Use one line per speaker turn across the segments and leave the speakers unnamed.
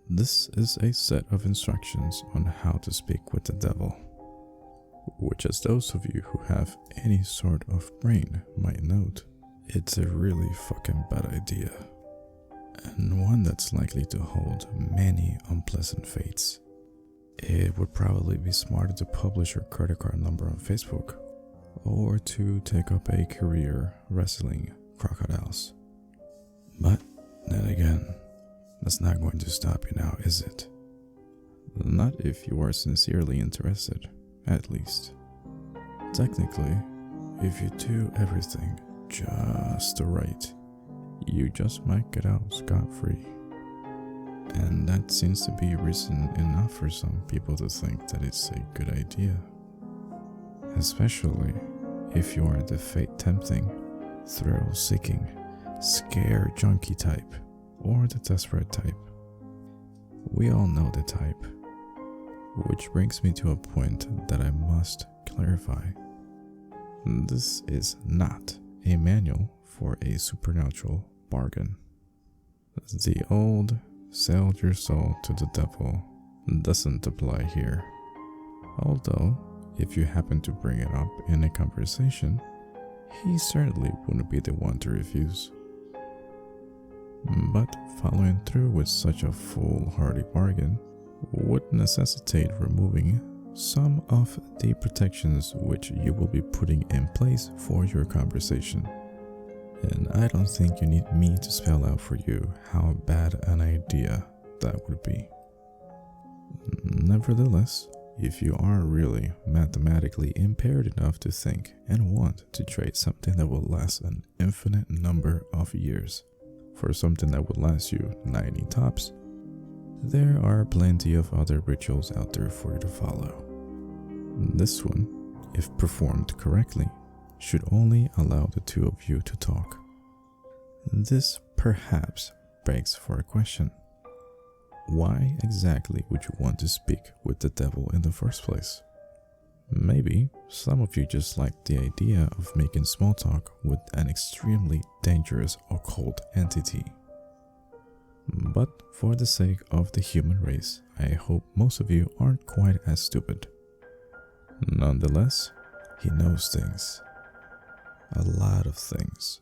This is a set of instructions on how to speak with the devil, which, as those of you who have any sort of brain might note, it's a really fucking bad idea, and one that's likely to hold many unpleasant fates. It would probably be smarter to publish your credit card number on Facebook, or to take up a career wrestling crocodiles. But then again, that's not going to stop you now, is it? Not if you are sincerely interested, at least. Technically, if you do everything just right, you just might get out scot-free. And that seems to be reason enough for some people to think that it's a good idea. Especially if you are the fate-tempting, thrill-seeking, scare junkie type, or the desperate type. We all know the type. Which brings me to a point that I must clarify. This is not a manual for a supernatural bargain. The old sell your soul to the devil doesn't apply here. Although, if you happen to bring it up in a conversation, he certainly wouldn't be the one to refuse. But following through with such a foolhardy bargain would necessitate removing some of the protections which you will be putting in place for your conversation. And I don't think you need me to spell out for you how bad an idea that would be. Nevertheless, if you are really mathematically impaired enough to think and want to trade something that will last an infinite number of years for something that would last you 90 tops, there are plenty of other rituals out there for you to follow. This one, if performed correctly, should only allow the two of you to talk. This perhaps begs for a question. Why exactly would you want to speak with the devil in the first place? Maybe some of you just like the idea of making small talk with an extremely dangerous occult entity. But for the sake of the human race, I hope most of you aren't quite as stupid. Nonetheless, he knows things. A lot of things.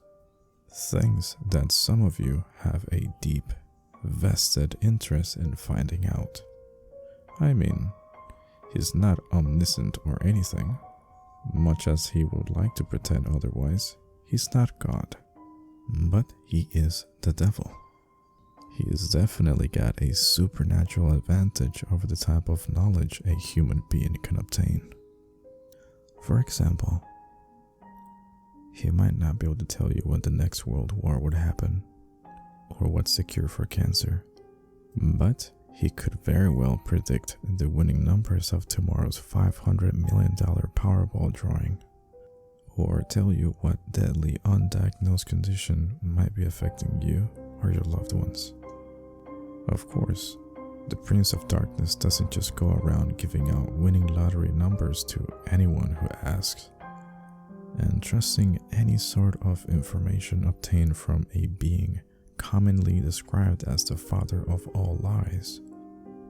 Things that some of you have a deep, vested interest in finding out. I mean, he's not omniscient or anything. Much as he would like to pretend otherwise, he's not God. But he is the devil. He has definitely got a supernatural advantage over the type of knowledge a human being can obtain. For example, he might not be able to tell you when the next world war would happen, or what's the cure for cancer, but he could very well predict the winning numbers of tomorrow's $500 million Powerball drawing, or tell you what deadly undiagnosed condition might be affecting you or your loved ones. Of course, the Prince of Darkness doesn't just go around giving out winning lottery numbers to anyone who asks, and trusting any sort of information obtained from a being commonly described as the father of all lies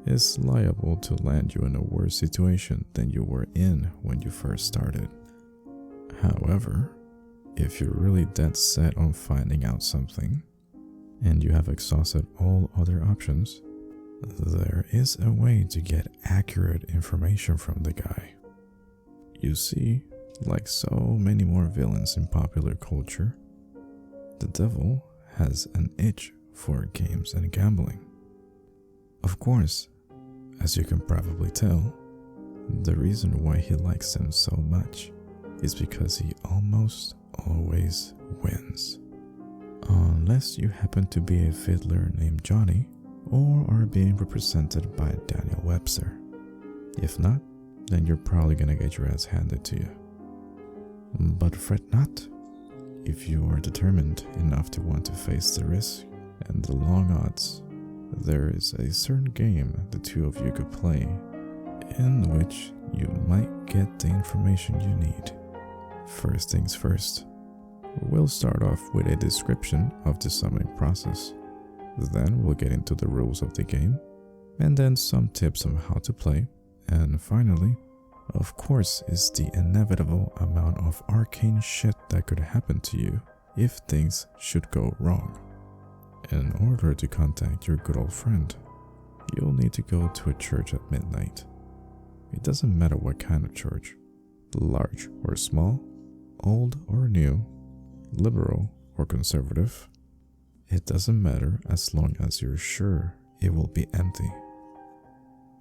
is liable to land you in a worse situation than you were in when you first started. However, if you're really dead set on finding out something, and you have exhausted all other options, there is a way to get accurate information from the guy. You see, like so many more villains in popular culture, the devil has an itch for games and gambling. Of course, as you can probably tell, the reason why he likes them so much is because he almost always wins. Unless you happen to be a fiddler named Johnny, or are being represented by Daniel Webster. If not, then you're probably gonna get your ass handed to you. But fret not. If you are determined enough to want to face the risk and the long odds, there is a certain game the two of you could play in which you might get the information you need. First things first, we'll start off with a description of the summoning process. Then we'll get into the rules of the game, and then some tips on how to play, and finally, of course, is the inevitable amount of arcane shit that could happen to you if things should go wrong. In order to contact your good old friend, you'll need to go to a church at midnight. It doesn't matter what kind of church, large or small, old or new, liberal or conservative. It doesn't matter as long as you're sure it will be empty.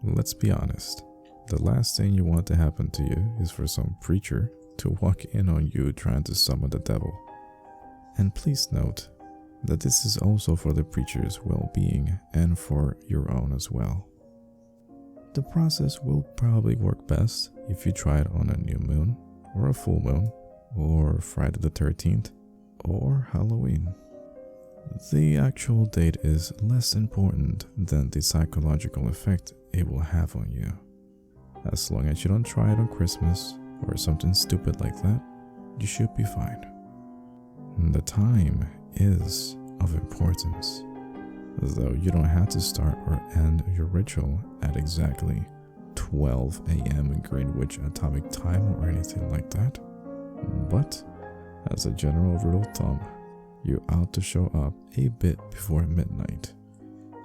Let's be honest, the last thing you want to happen to you is for some preacher to walk in on you trying to summon the devil. And please note that this is also for the preacher's well-being and for your own as well. The process will probably work best if you try it on a new moon, or a full moon, or Friday the 13th, or Halloween. The actual date is less important than the psychological effect it will have on you. As long as you don't try it on Christmas or something stupid like that, you should be fine. The time is of importance, though you don't have to start or end your ritual at exactly 12 a.m. in Greenwich Atomic Time or anything like that. But as a general rule of thumb, you ought to show up a bit before midnight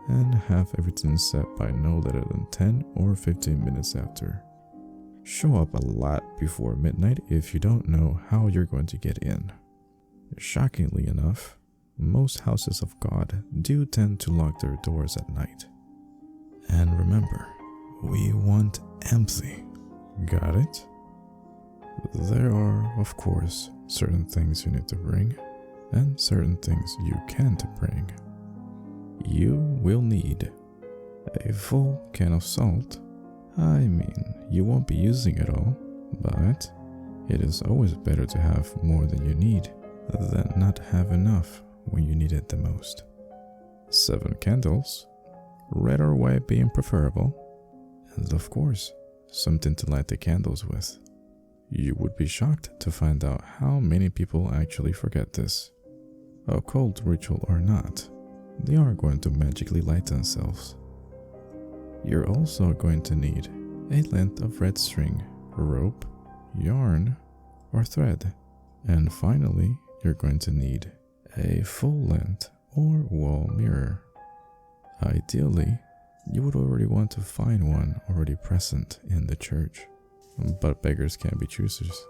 and have everything set by no later than 10 or 15 minutes after. Show up a lot before midnight if you don't know how you're going to get in. Shockingly enough, most houses of God do tend to lock their doors at night. And remember, we want empty. Got it? There are, of course, certain things you need to bring and certain things you can't bring. You will need a full can of salt. I mean, you won't be using it all, but it is always better to have more than you need than not have enough when you need it the most. 7 candles, red or white being preferable, and of course, something to light the candles with. You would be shocked to find out how many people actually forget this. Occult ritual or not, they are going to magically light themselves. You're also going to need a length of red string, rope, yarn, or thread. And finally, you're going to need a full length or wall mirror. Ideally, you would already want to find one already present in the church, but beggars can't be choosers.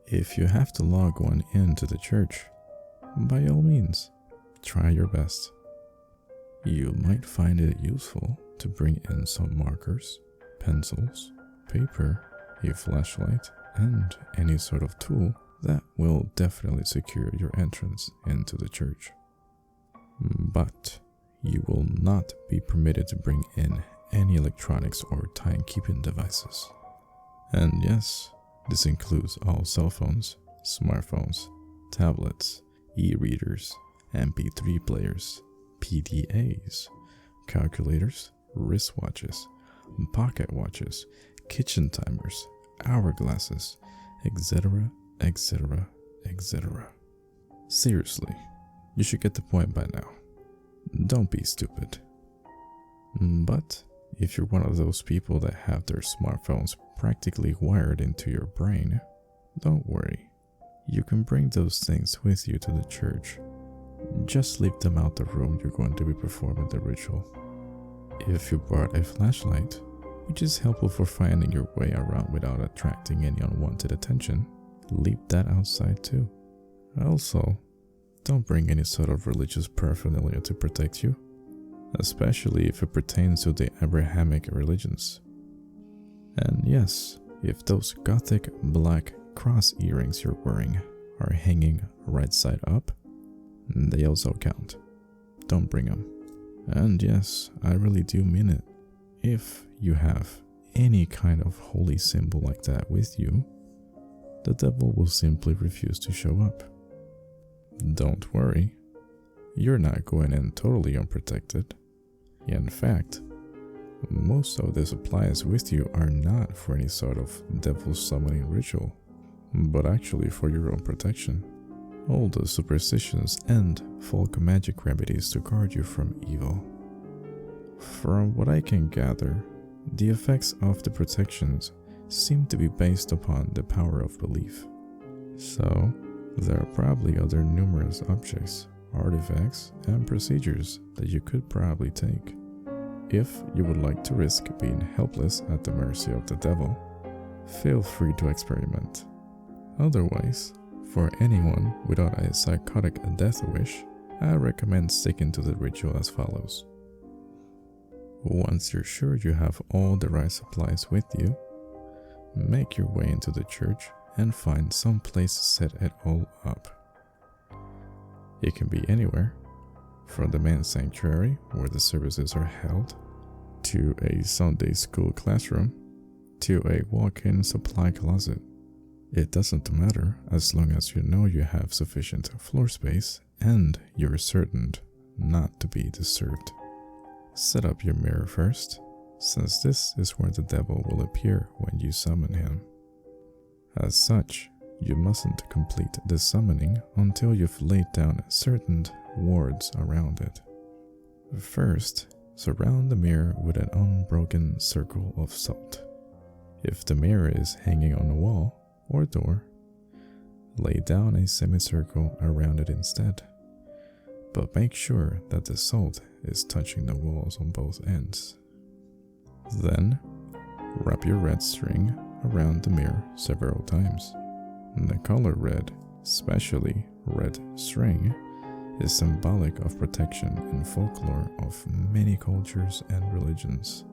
If you have to log one into the church, by all means, try your best. You might find it useful to bring in some markers, pencils, paper, a flashlight, and any sort of tool that will definitely secure your entrance into the church. But you will not be permitted to bring in any electronics or timekeeping devices. And yes, this includes all cell phones, smartphones, tablets, e-readers, MP3 players, PDAs, calculators, wristwatches, pocket watches, kitchen timers, hourglasses, etc., etc., etc. Seriously, you should get the point by now. Don't be stupid. But if you're one of those people that have their smartphones practically wired into your brain, don't worry. You can bring those things with you to the church. Just leave them out the room you're going to be performing the ritual. If you brought a flashlight, which is helpful for finding your way around without attracting any unwanted attention, leave that outside too. Also, don't bring any sort of religious paraphernalia to protect you, especially if it pertains to the Abrahamic religions. And yes, if those gothic black cross earrings you're wearing are hanging right side up, they also count. Don't bring them. And yes, I really do mean it. If you have any kind of holy symbol like that with you, the devil will simply refuse to show up. Don't worry, you're not going in totally unprotected. In fact, most of the supplies with you are not for any sort of devil summoning ritual, but actually for your own protection. All the superstitions and folk magic remedies to guard you from evil. From what I can gather, the effects of the protections seem to be based upon the power of belief. So, there are probably other numerous objects, artifacts, and procedures that you could probably take. If you would like to risk being helpless at the mercy of the devil, feel free to experiment. Otherwise, for anyone without a psychotic death wish, I recommend sticking to the ritual as follows. Once you're sure you have all the right supplies with you, make your way into the church and find some place to set it all up. It can be anywhere, from the main sanctuary where the services are held, to a Sunday school classroom, to a walk-in supply closet. It doesn't matter as long as you know you have sufficient floor space and you're certain not to be disturbed. Set up your mirror first, since this is where the devil will appear when you summon him. As such, you mustn't complete the summoning until you've laid down certain wards around it. First, surround the mirror with an unbroken circle of salt. If the mirror is hanging on a wall or door, lay down a semicircle around it instead. But make sure that the salt is touching the walls on both ends. Then, wrap your red string around the mirror several times. The color red, especially red string, is symbolic of protection in folklore of many cultures and religions.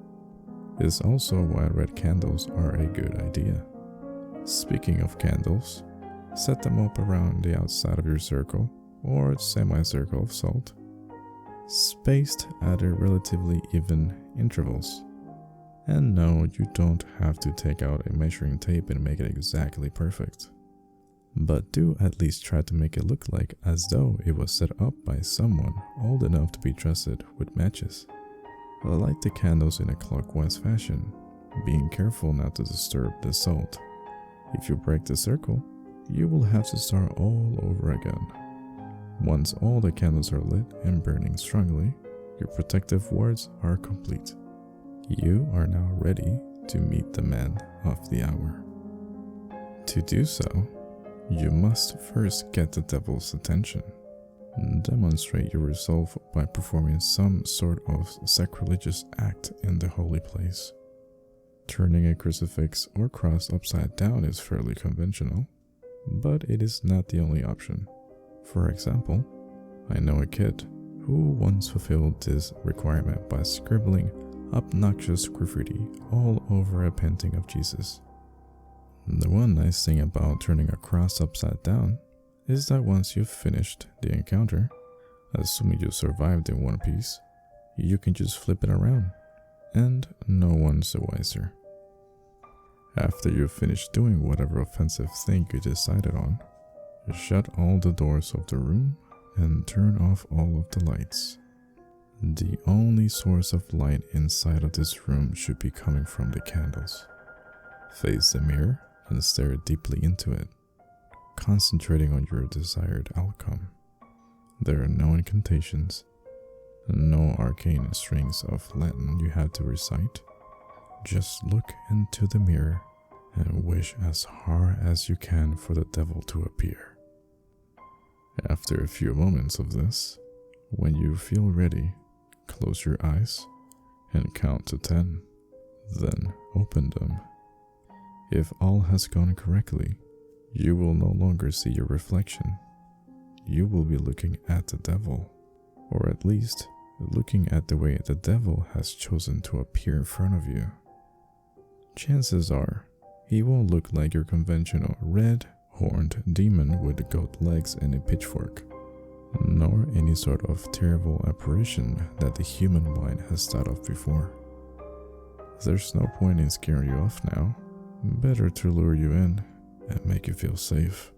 It is also why red candles are a good idea. Speaking of candles, set them up around the outside of your circle or semicircle of salt, spaced at a relatively even intervals. And no, you don't have to take out a measuring tape and make it exactly perfect. But do at least try to make it look like as though it was set up by someone old enough to be trusted with matches. Light the candles in a clockwise fashion, being careful not to disturb the salt. If you break the circle, you will have to start all over again. Once all the candles are lit and burning strongly, your protective wards are complete. You are now ready to meet the man of the hour. To do so, you must first get the devil's attention. Demonstrate your resolve by performing some sort of sacrilegious act in the holy place. Turning a crucifix or cross upside down is fairly conventional, but it is not the only option. For example, I know a kid who once fulfilled this requirement by scribbling obnoxious graffiti all over a painting of Jesus. The one nice thing about turning a cross upside down is that once you've finished the encounter, assuming you survived in one piece, you can just flip it around, and no one's the wiser. After you've finished doing whatever offensive thing you decided on, shut all the doors of the room and turn off all of the lights. The only source of light inside of this room should be coming from the candles. Face the mirror and stare deeply into it, concentrating on your desired outcome. There are no incantations, no arcane strings of Latin you have to recite. Just look into the mirror and wish as hard as you can for the devil to appear. After a few moments of this, when you feel ready, close your eyes and count to 10, then open them. If all has gone correctly, you will no longer see your reflection. You will be looking at the devil, or at least looking at the way the devil has chosen to appear in front of you. Chances are, he won't look like your conventional red-horned demon with goat legs and a pitchfork, nor any sort of terrible apparition that the human mind has thought of before. There's no point in scaring you off now. Better to lure you in and make you feel safe.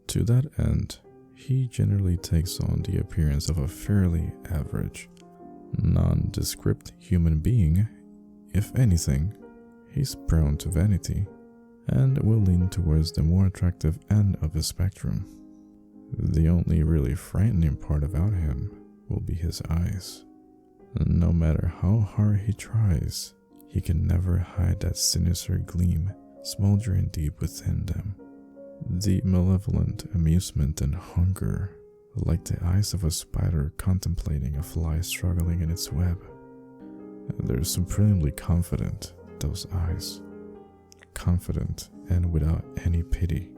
To that end, he generally takes on the appearance of a fairly average, nondescript human being. If anything, he's prone to vanity and will lean towards the more attractive end of the spectrum. The only really frightening part about him will be his eyes. No matter how hard he tries, he can never hide that sinister gleam smoldering deep within them. The malevolent amusement and hunger, like the eyes of a spider contemplating a fly struggling in its web. They're supremely confident, those eyes. Confident and without any pity.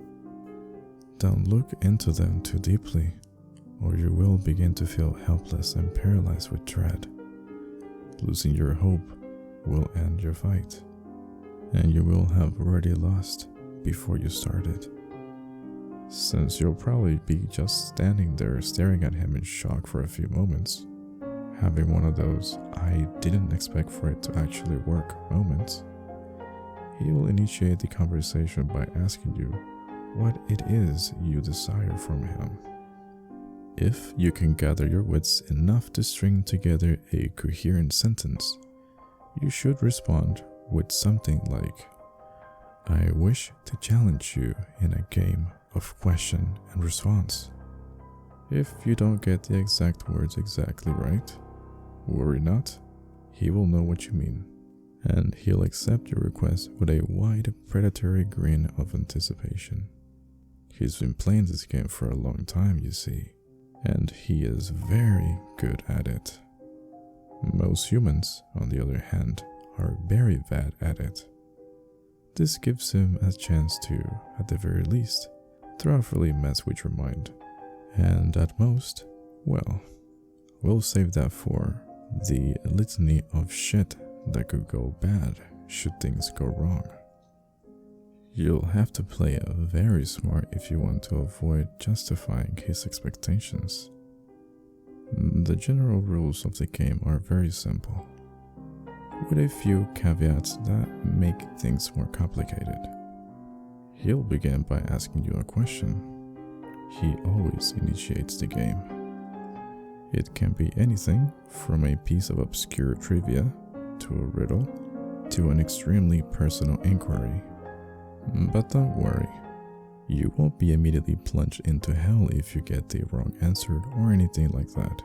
Don't look into them too deeply, or you will begin to feel helpless and paralyzed with dread. Losing your hope will end your fight, and you will have already lost before you started. Since you'll probably be just standing there staring at him in shock for a few moments, having one of those "I didn't expect for it to actually work" moments, he will initiate the conversation by asking you what it is you desire from him. If you can gather your wits enough to string together a coherent sentence, you should respond with something like, "I wish to challenge you in a game of question and response." If you don't get the exact words exactly right, worry not, he will know what you mean, and he'll accept your request with a wide predatory grin of anticipation. He's been playing this game for a long time, you see, and he is very good at it. Most humans, on the other hand, are very bad at it. This gives him a chance to, at the very least, thoroughly mess with your mind, and at most, well, we'll save that for the litany of shit that could go bad should things go wrong. You'll have to play very smart if you want to avoid justifying his expectations. The general rules of the game are very simple, with a few caveats that make things more complicated. He'll begin by asking you a question. He always initiates the game. It can be anything from a piece of obscure trivia to a riddle to an extremely personal inquiry. But don't worry, you won't be immediately plunged into hell if you get the wrong answer or anything like that.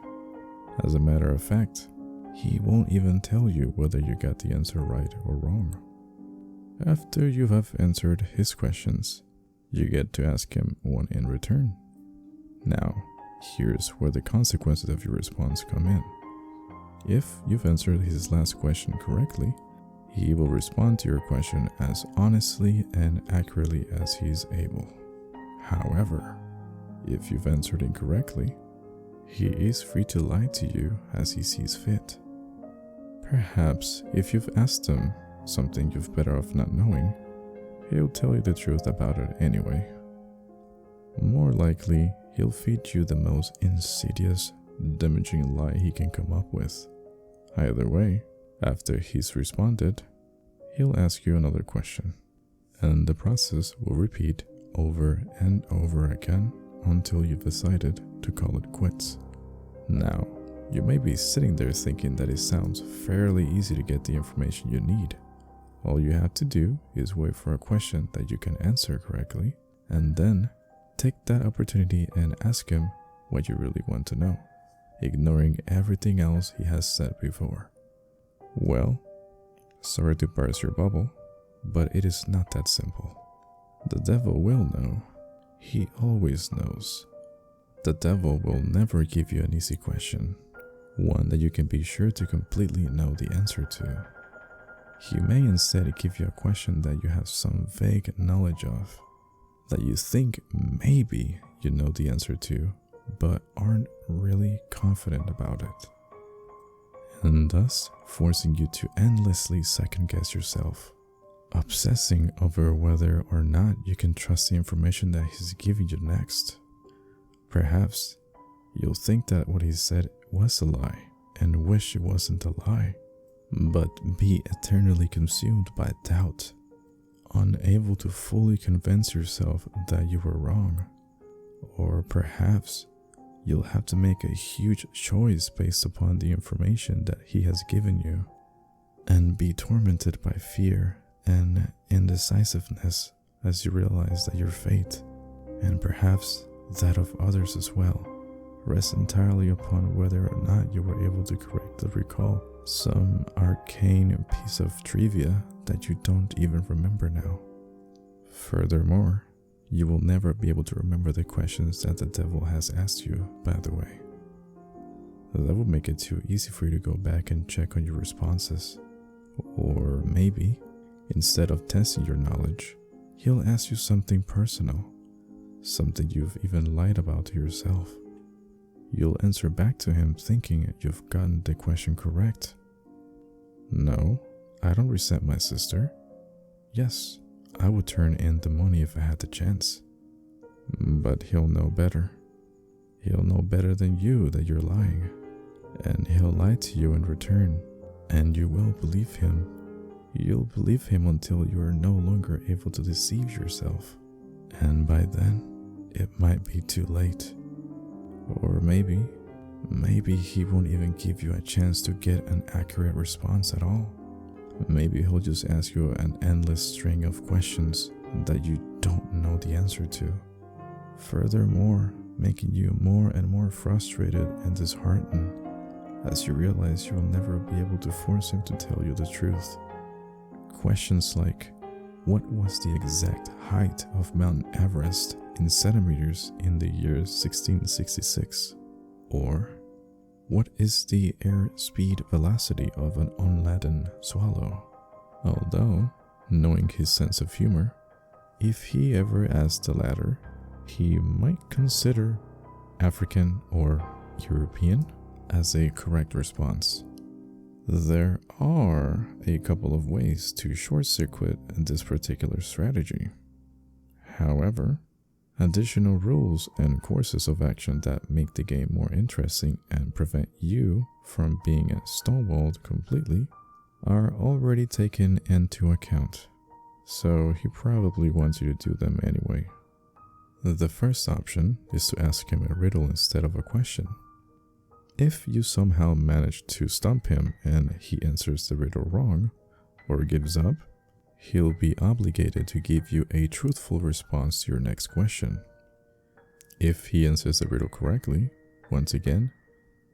As a matter of fact, he won't even tell you whether you got the answer right or wrong. After you have answered his questions, you get to ask him one in return. Now, here's where the consequences of your response come in. If you've answered his last question correctly, he will respond to your question as honestly and accurately as he's able. However, if you've answered incorrectly, he is free to lie to you as he sees fit. Perhaps if you've asked him something you've better off not knowing, he'll tell you the truth about it anyway. More likely, he'll feed you the most insidious, damaging lie he can come up with. Either way, after he's responded, he'll ask you another question, and the process will repeat over and over again until you've decided to call it quits. Now, you may be sitting there thinking that it sounds fairly easy to get the information you need. All you have to do is wait for a question that you can answer correctly, and then take that opportunity and ask him what you really want to know, ignoring everything else he has said before. Well, sorry to burst your bubble, but it is not that simple. The devil will know. He always knows. The devil will never give you an easy question, one that you can be sure to completely know the answer to. He may instead give you a question that you have some vague knowledge of, that you think maybe you know the answer to, but aren't really confident about it, and thus forcing you to endlessly second-guess yourself, obsessing over whether or not you can trust the information that he's giving you next. Perhaps you'll think that what he said was a lie and wish it wasn't a lie, but be eternally consumed by doubt, unable to fully convince yourself that you were wrong. Or perhaps you'll have to make a huge choice based upon the information that he has given you, and be tormented by fear and indecisiveness as you realize that your fate, and perhaps that of others as well, rests entirely upon whether or not you were able to correctly recall some arcane piece of trivia that you don't even remember now. Furthermore, you will never be able to remember the questions that the devil has asked you, by the way. That will make it too easy for you to go back and check on your responses. Or maybe, instead of testing your knowledge, he'll ask you something personal, something you've even lied about to yourself. You'll answer back to him thinking you've gotten the question correct. No, I don't resent my sister. Yes, I would turn in the money if I had the chance. But he'll know better. He'll know better than you that you're lying. And he'll lie to you in return. And you will believe him. You'll believe him until you are no longer able to deceive yourself. And by then, it might be too late. Or maybe he won't even give you a chance to get an accurate response at all. Maybe he'll just ask you an endless string of questions that you don't know the answer to. Furthermore, making you more and more frustrated and disheartened as you realize you'll never be able to force him to tell you the truth. Questions like, what was the exact height of Mount Everest in centimeters in the year 1666? Or, what is the airspeed velocity of an unladen swallow? Although, knowing his sense of humor, if he ever asked the latter, he might consider African or European as a correct response. There are a couple of ways to short-circuit this particular strategy. However, additional rules and courses of action that make the game more interesting and prevent you from being stonewalled completely are already taken into account, so he probably wants you to do them anyway. The first option is to ask him a riddle instead of a question. If you somehow manage to stump him and he answers the riddle wrong or gives up, he'll be obligated to give you a truthful response to your next question. If he answers the riddle correctly, once again,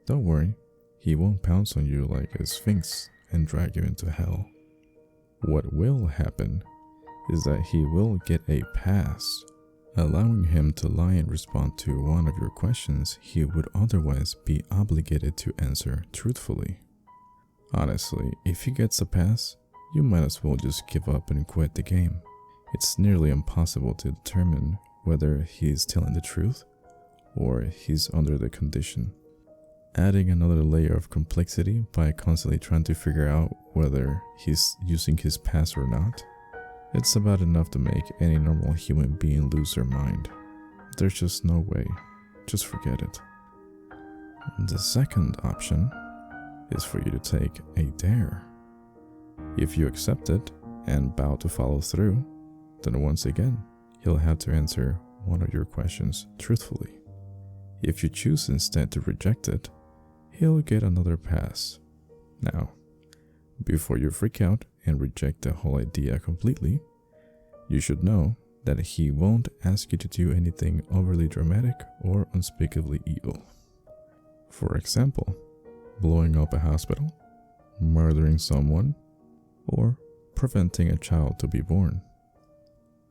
don't worry, he won't pounce on you like a sphinx and drag you into hell. What will happen is that he will get a pass, allowing him to lie and respond to one of your questions he would otherwise be obligated to answer truthfully. Honestly, if he gets a pass, you might as well just give up and quit the game. It's nearly impossible to determine whether he's telling the truth or he's under the condition. Adding another layer of complexity by constantly trying to figure out whether he's using his pass or not, it's about enough to make any normal human being lose their mind. There's just no way. Just forget it. The second option is for you to take a dare. If you accept it and bow to follow through, then once again, he'll have to answer one of your questions truthfully. If you choose instead to reject it, he'll get another pass. Now, before you freak out and reject the whole idea completely, you should know that he won't ask you to do anything overly dramatic or unspeakably evil. For example, blowing up a hospital, murdering someone, or preventing a child to be born.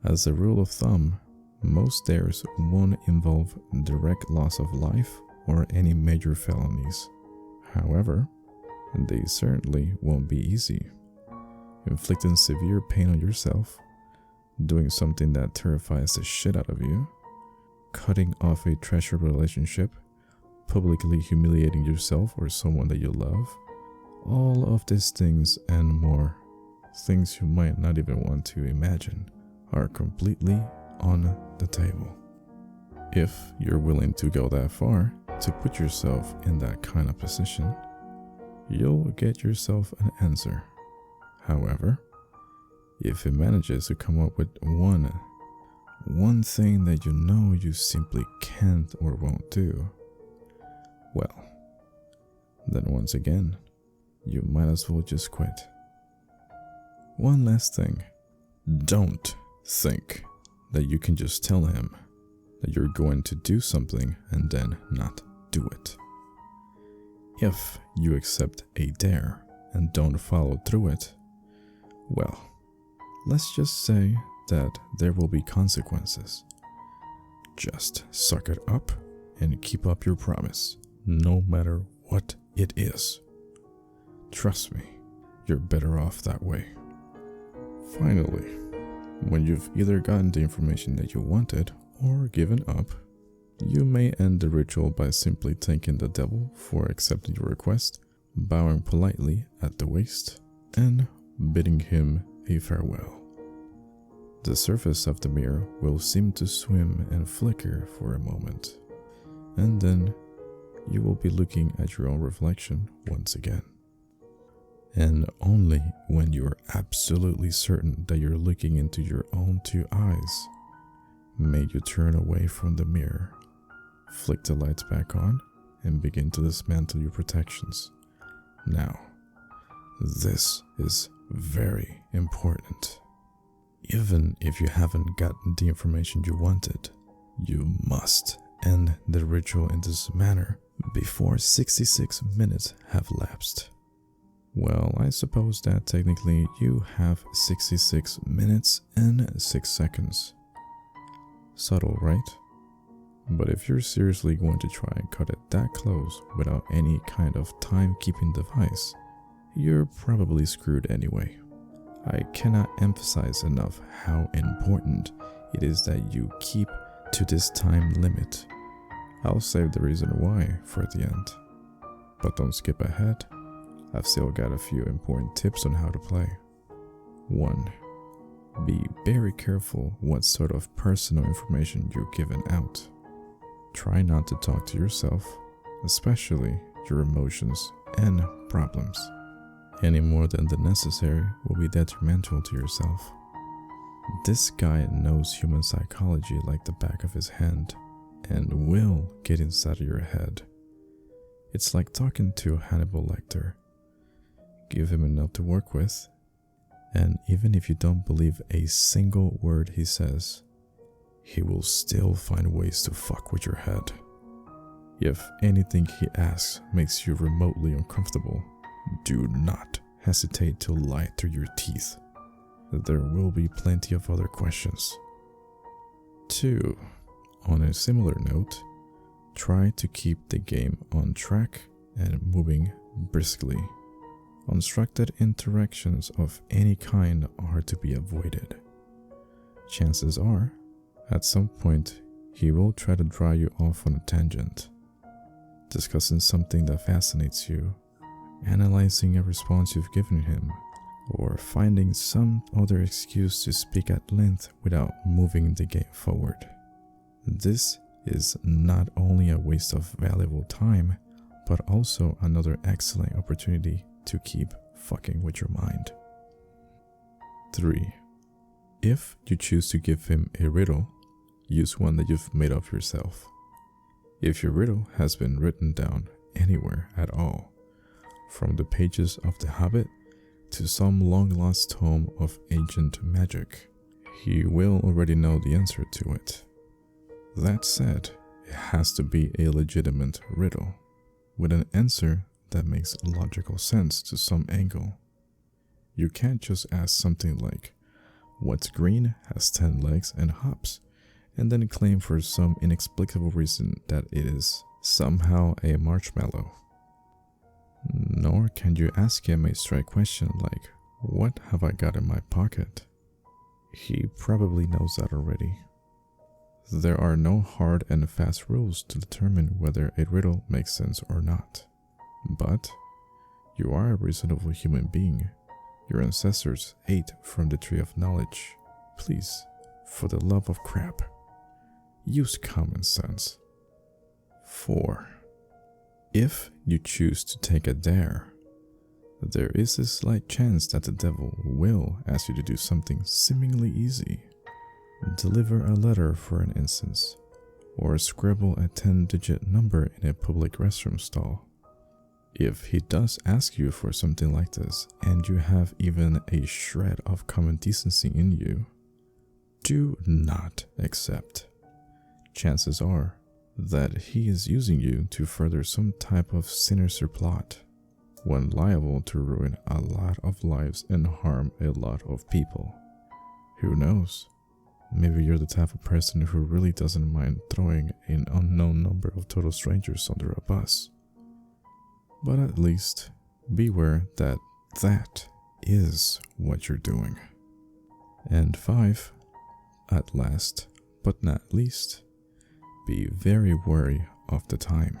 As a rule of thumb, most dares won't involve direct loss of life or any major felonies. However, they certainly won't be easy. Inflicting severe pain on yourself, doing something that terrifies the shit out of you, cutting off a treasured relationship, publicly humiliating yourself or someone that you love, all of these things and more, things you might not even want to imagine, are completely on the table. If you're willing to go that far to put yourself in that kind of position, you'll get yourself an answer. However, if he manages to come up with one thing that you know you simply can't or won't do, well, then once again, you might as well just quit. One last thing, don't think that you can just tell him that you're going to do something and then not do it. If you accept a dare and don't follow through it, well, let's just say that there will be consequences. Just suck it up and keep up your promise, no matter what it is. Trust me, you're better off that way. Finally, when you've either gotten the information that you wanted or given up, you may end the ritual by simply thanking the devil for accepting your request, bowing politely at the waist, and bidding him a farewell. The surface of the mirror will seem to swim and flicker for a moment, and then you will be looking at your own reflection once again. And only when you are absolutely certain that you're looking into your own two eyes may you turn away from the mirror, flick the lights back on, and begin to dismantle your protections. Now, this is very important. Even if you haven't gotten the information you wanted, you must end the ritual in this manner before 66 minutes have lapsed. Well, I suppose that technically you have 66 minutes and 6 seconds. Subtle, right? But if you're seriously going to try and cut it that close without any kind of time-keeping device, you're probably screwed anyway. I cannot emphasize enough how important it is that you keep to this time limit. I'll save the reason why for the end. But don't skip ahead. I've still got a few important tips on how to play. 1. Be very careful what sort of personal information you're giving out. Try not to talk to yourself, especially your emotions and problems. Any more than the necessary will be detrimental to yourself. This guy knows human psychology like the back of his hand and will get inside of your head. It's like talking to Hannibal Lecter. Give him enough to work with, and even if you don't believe a single word he says, he will still find ways to fuck with your head. If anything he asks makes you remotely uncomfortable, do not hesitate to lie through your teeth. There will be plenty of other questions. 2. On a similar note, try to keep the game on track and moving briskly. Unstructured interactions of any kind are to be avoided. Chances are, at some point, he will try to draw you off on a tangent, discussing something that fascinates you, analyzing a response you've given him, or finding some other excuse to speak at length without moving the game forward. This is not only a waste of valuable time, but also another excellent opportunity to keep fucking with your mind. 3. If you choose to give him a riddle, use one that you've made up yourself. If your riddle has been written down anywhere at all, from the pages of The Hobbit to some long-lost tome of ancient magic, he will already know the answer to it. That said, it has to be a legitimate riddle, with an answer that makes logical sense to some angle. You can't just ask something like, "What's green, has 10 legs and hops," and then claim for some inexplicable reason that it is somehow a marshmallow. Nor can you ask him a straight question like, "What have I got in my pocket?" He probably knows that already. There are no hard and fast rules to determine whether a riddle makes sense or not. But you are a reasonable human being. Your ancestors ate from the tree of knowledge. Please, for the love of crap, use common sense. 4. If you choose to take a dare, there is a slight chance that the devil will ask you to do something seemingly easy. Deliver a letter, for an instance, or scribble a 10-digit number in a public restroom stall. If he does ask you for something like this, and you have even a shred of common decency in you, do not accept. Chances are that he is using you to further some type of sinister plot, one liable to ruin a lot of lives and harm a lot of people. Who knows? Maybe you're the type of person who really doesn't mind throwing an unknown number of total strangers under a bus. But at least beware that that is what you're doing. And 5, at last but not least, be very wary of the time.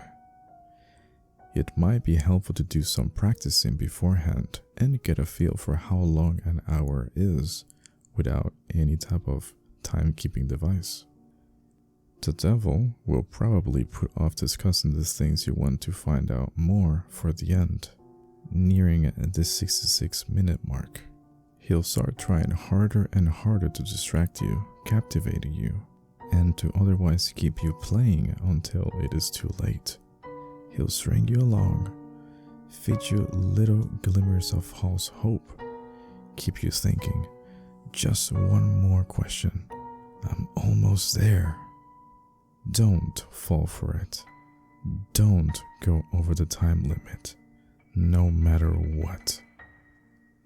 It might be helpful to do some practicing beforehand and get a feel for how long an hour is without any type of timekeeping device. The devil will probably put off discussing the things you want to find out more for the end, nearing the 66-minute mark. He'll start trying harder and harder to distract you, captivating you, and to otherwise keep you playing until it is too late. He'll string you along, feed you little glimmers of false hope, keep you thinking, just one more question, I'm almost there. Don't fall for it. Don't go over the time limit, no matter what.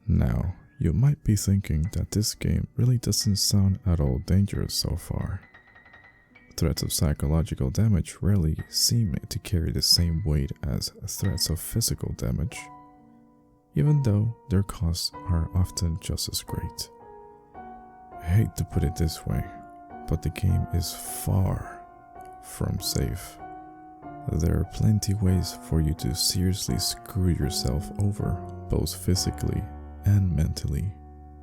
Now, you might be thinking that this game really doesn't sound at all dangerous so far. Threats of psychological damage rarely seem to carry the same weight as threats of physical damage, even though their costs are often just as great. I hate to put it this way, but the game is far from safe. There are plenty ways for you to seriously screw yourself over, both physically and mentally,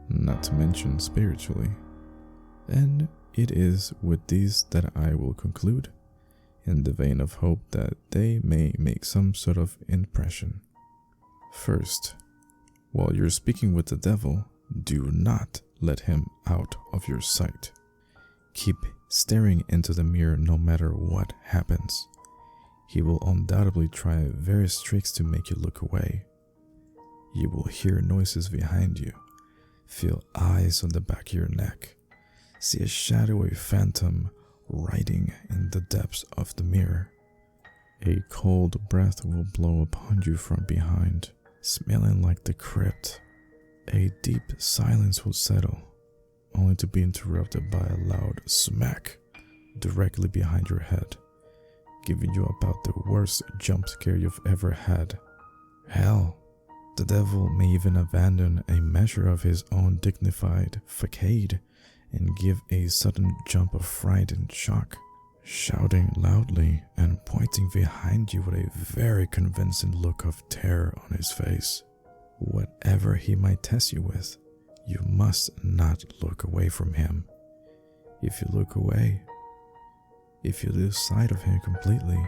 not to mention spiritually. And it is with these that I will conclude, in the vein of hope that they may make some sort of impression. First, while you're speaking with the devil, do not let him out of your sight. Keep staring into the mirror no matter what happens. He will undoubtedly try various tricks to make you look away. You will hear noises behind you, feel eyes on the back of your neck, see a shadowy phantom riding in the depths of the mirror. A cold breath will blow upon you from behind, smelling like the crypt. A deep silence will settle, only to be interrupted by a loud smack directly behind your head, giving you about the worst jump scare you've ever had. Hell, the devil may even abandon a measure of his own dignified facade and give a sudden jump of fright and shock, shouting loudly and pointing behind you with a very convincing look of terror on his face. Whatever he might test you with, you must not look away from him. If you look away, if you lose sight of him completely,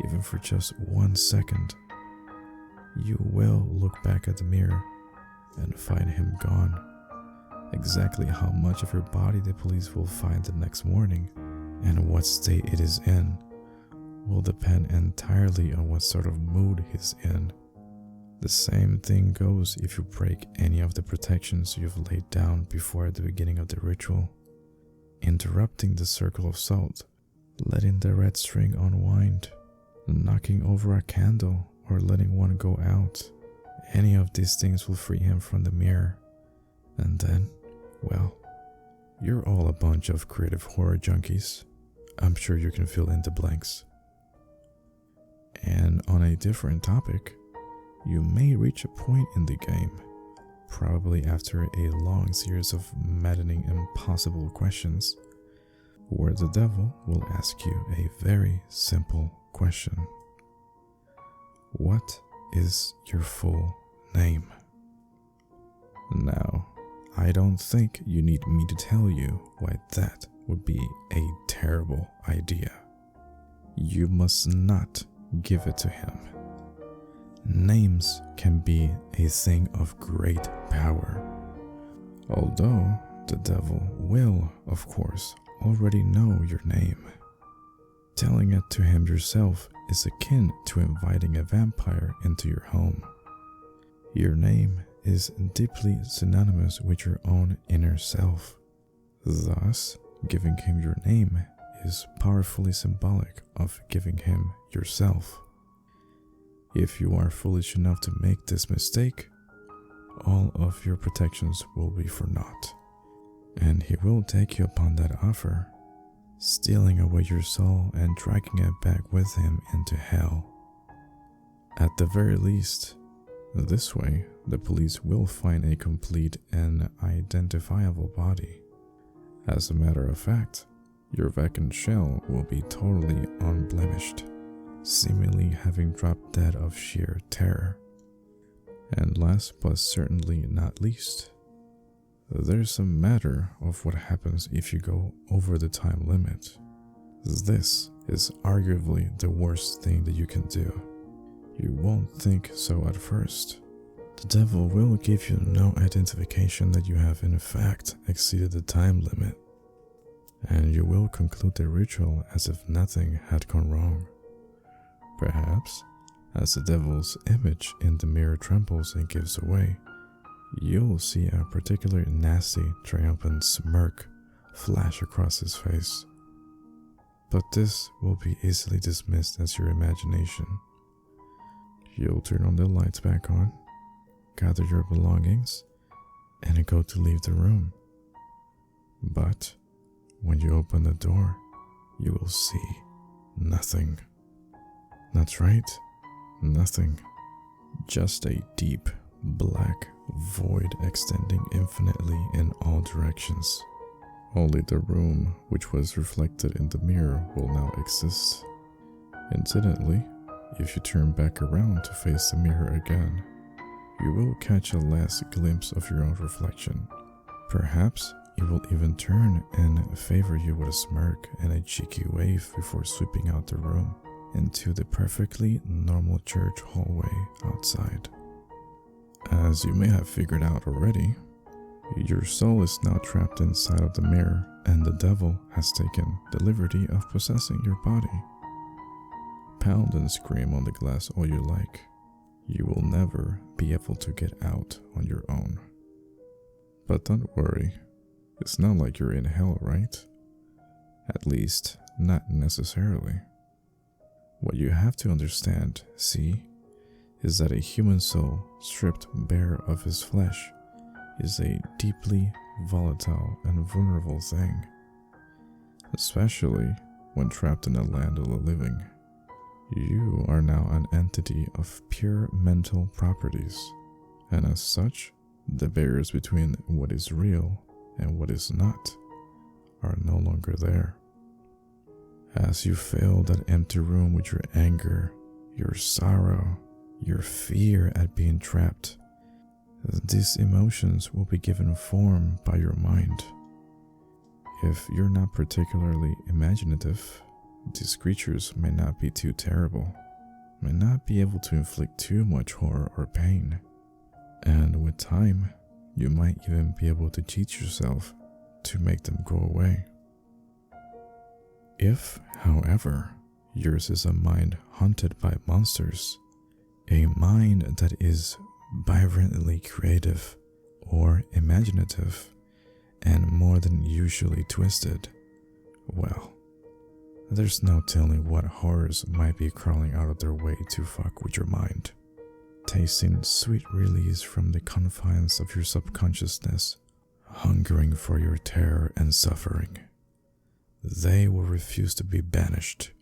even for just 1 second, you will look back at the mirror and find him gone. Exactly how much of your body the police will find the next morning and what state it is in will depend entirely on what sort of mood he's in. The same thing goes if you break any of the protections you've laid down before the beginning of the ritual. Interrupting the circle of salt, letting the red string unwind, knocking over a candle, or letting one go out. Any of these things will free him from the mirror. And then, well, you're all a bunch of creative horror junkies. I'm sure you can fill in the blanks. And on a different topic, you may reach a point in the game, probably after a long series of maddening impossible questions, where the devil will ask you a very simple question. What is your full name? Now, I don't think you need me to tell you why that would be a terrible idea. You must not give it to him. Names can be a thing of great power. Although the devil will, of course, already know your name. Telling it to him yourself is akin to inviting a vampire into your home. Your name is deeply synonymous with your own inner self. Thus, giving him your name is powerfully symbolic of giving him yourself. If you are foolish enough to make this mistake, all of your protections will be for naught, and he will take you upon that offer, stealing away your soul and dragging it back with him into hell. At the very least, this way, the police will find a complete and identifiable body. As a matter of fact, your vacant shell will be totally unblemished, seemingly having dropped dead of sheer terror. And last but certainly not least, there's a matter of what happens if you go over the time limit. This is arguably the worst thing that you can do. You won't think so at first. The devil will give you no identification that you have in fact exceeded the time limit, and you will conclude the ritual as if nothing had gone wrong. Perhaps, as the devil's image in the mirror trembles and gives away, you'll see a particular nasty, triumphant smirk flash across his face. But this will be easily dismissed as your imagination. You'll turn on the lights back on, gather your belongings, and go to leave the room. But when you open the door, you will see nothing. That's right, nothing. Just a deep, black void extending infinitely in all directions. Only the room which was reflected in the mirror will now exist. Incidentally, if you turn back around to face the mirror again, you will catch a last glimpse of your own reflection. Perhaps it will even turn and favor you with a smirk and a cheeky wave before sweeping out the room into the perfectly normal church hallway outside. As you may have figured out already, your soul is now trapped inside of the mirror, and the devil has taken the liberty of possessing your body. Pound and scream on the glass all you like. You will never be able to get out on your own. But don't worry, it's not like you're in hell, right? At least, not necessarily. What you have to understand, see, is that a human soul stripped bare of his flesh is a deeply volatile and vulnerable thing, especially when trapped in the land of the living. You are now an entity of pure mental properties, and as such, the barriers between what is real and what is not are no longer there. As you fill that empty room with your anger, your sorrow, your fear at being trapped, these emotions will be given form by your mind. If you're not particularly imaginative, these creatures may not be too terrible, may not be able to inflict too much horror or pain, and with time, you might even be able to teach yourself to make them go away. If, however, yours is a mind haunted by monsters, a mind that is vibrantly creative or imaginative and more than usually twisted, well, there's no telling what horrors might be crawling out of their way to fuck with your mind, tasting sweet release from the confines of your subconsciousness, hungering for your terror and suffering. They will refuse to be banished,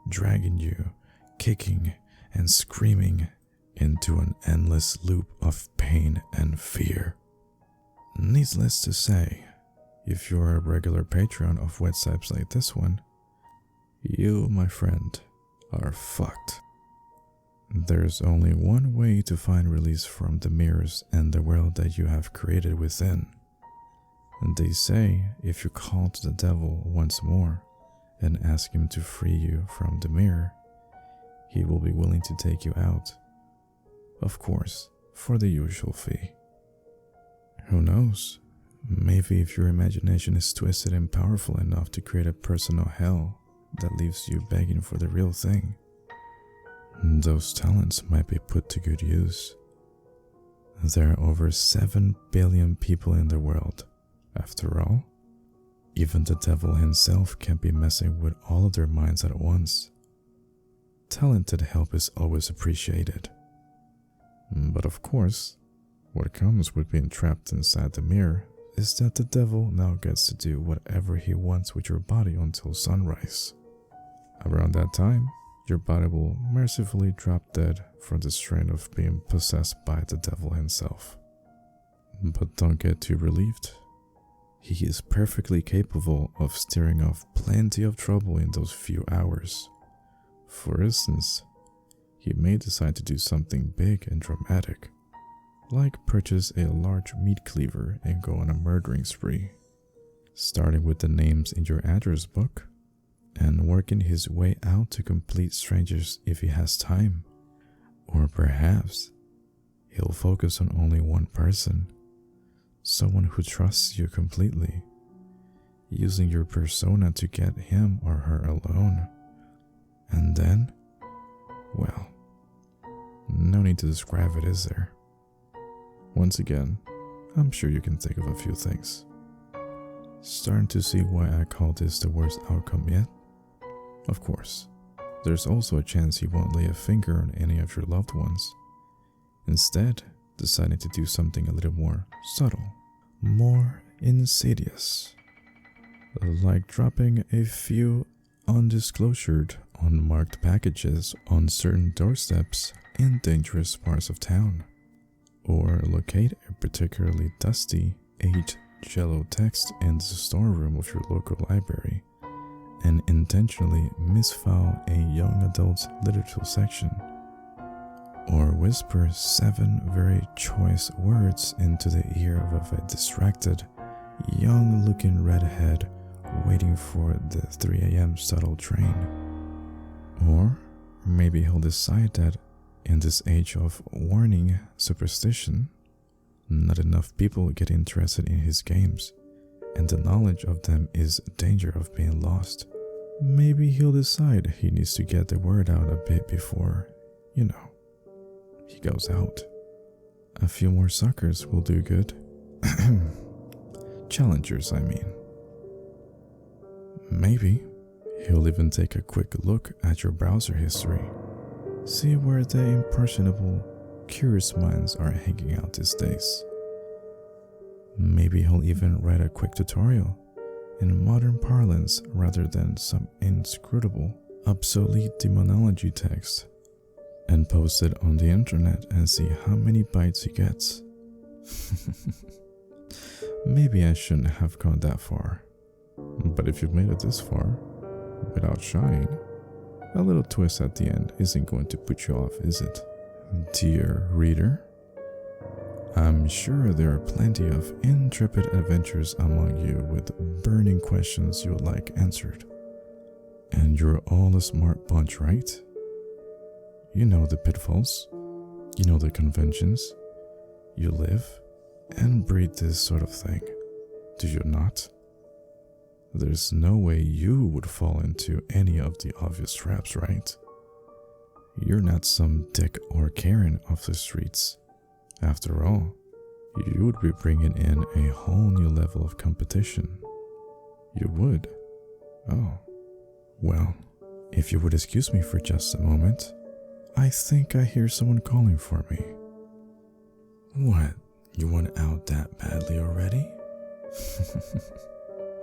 dragging you, kicking and screaming into an endless loop of pain and fear. Needless to say, if you're a regular patron of websites like this one, you, my friend, are fucked. There's only one way to find release from the mirrors and the world that you have created within. And they say if you call to the devil once more and ask him to free you from the mirror, he will be willing to take you out. Of course, for the usual fee. Who knows? Maybe if your imagination is twisted and powerful enough to create a personal hell that leaves you begging for the real thing, those talents might be put to good use. There are over 7 billion people in the world, after all, Even the devil himself can't be messing with all of their minds at once. Talented help is always appreciated. But of course, what comes with being trapped inside the mirror is that the devil now gets to do whatever he wants with your body until sunrise. Around that time, your body will mercifully drop dead from the strain of being possessed by the devil himself. But don't get too relieved. He is perfectly capable of steering off plenty of trouble in those few hours. For instance, he may decide to do something big and dramatic, like purchase a large meat cleaver and go on a murdering spree, starting with the names in your address book, and working his way out to complete strangers if he has time. Or perhaps he'll focus on only one person, someone who trusts you completely, using your persona to get him or her alone. And then, well, no need to describe it, is there? Once again, I'm sure you can think of a few things. Starting to see why I call this the worst outcome yet? Of course, there's also a chance he won't lay a finger on any of your loved ones, instead deciding to do something a little more subtle, more insidious, like dropping a few undisclosed, unmarked packages on certain doorsteps in dangerous parts of town, or locate a particularly dusty, aged Jello text in the storeroom of your local library and intentionally misfile a young adult literature section, or whisper 7 very choice words into the ear of a distracted, young-looking redhead waiting for the 3 a.m. shuttle train. Or maybe he'll decide that in this age of warning superstition, not enough people get interested in his games, and the knowledge of them is danger of being lost. Maybe he'll decide he needs to get the word out a bit before, he goes out. A few more suckers will do good. Challengers, I mean. Maybe he'll even take a quick look at your browser history, see where the impressionable, curious minds are hanging out these days. Maybe he'll even write a quick tutorial in modern parlance rather than some inscrutable, obsolete demonology text, and post it on the internet and see how many bites he gets. Maybe I shouldn't have gone that far, but if you've made it this far, without shying, a little twist at the end isn't going to put you off, is it? Dear reader, I'm sure there are plenty of intrepid adventurers among you with burning questions you would like answered. And you're all a smart bunch, right? You know the pitfalls, you know the conventions. You live and breathe this sort of thing, do you not? There's no way you would fall into any of the obvious traps, right? You're not some Dick or Karen off the streets. After all, you would be bringing in a whole new level of competition. You would? Oh, well, if you would excuse me for just a moment, I think I hear someone calling for me. What, you want out that badly already?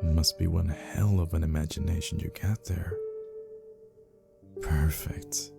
Must be one hell of an imagination you got there. Perfect.